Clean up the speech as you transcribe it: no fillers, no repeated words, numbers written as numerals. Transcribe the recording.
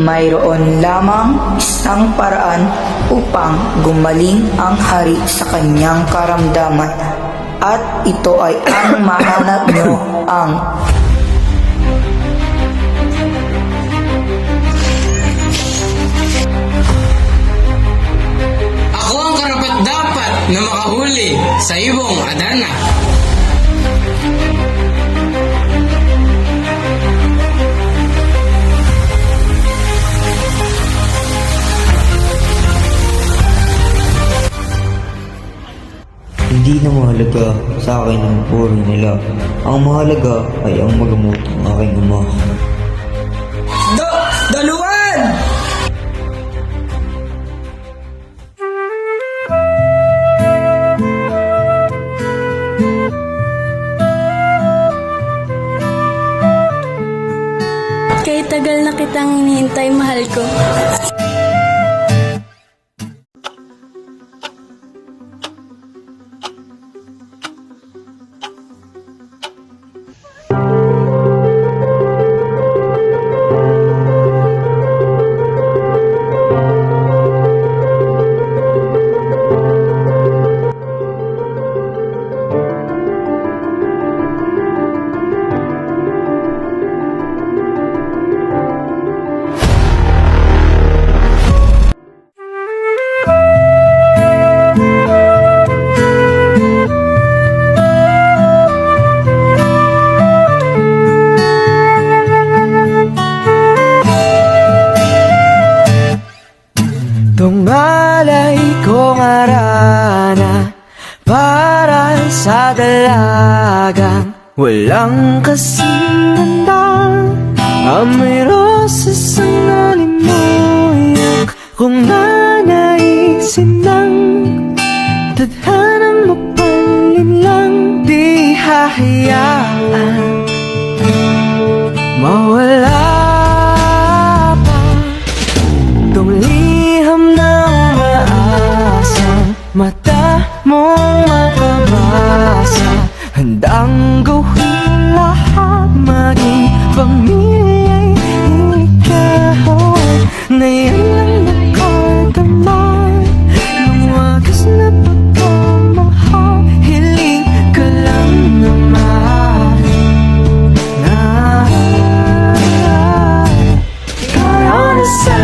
mayroon lamang isang paraan upang gumaling ang hari sa kanyang karamdaman, at ito ay ang mahanap nyo ang Ako ang karapat-dapat na makahuli sa ibong Adarna. Hindi na mahalaga sa akin ang puri nila. Ang mahalaga ay ang magamot ng aking ama. Daluan! Kahit tagal na kitang hinihintay, mahal ko. Tungalay kong arana para sa dalagang walang kasing ganda. Amoy rosas ang nalimuyak kung nanaisin ng tadhanang mapalin lang. Di hahayaan mawala pa tong liham ng maasang mata mong makabasa. Handang gawin lahat, maging pamilya'y ikaw. Ngayon lang nakadamay ng wagas na pagmamahal. Hiling ka lang naman na kaya na sa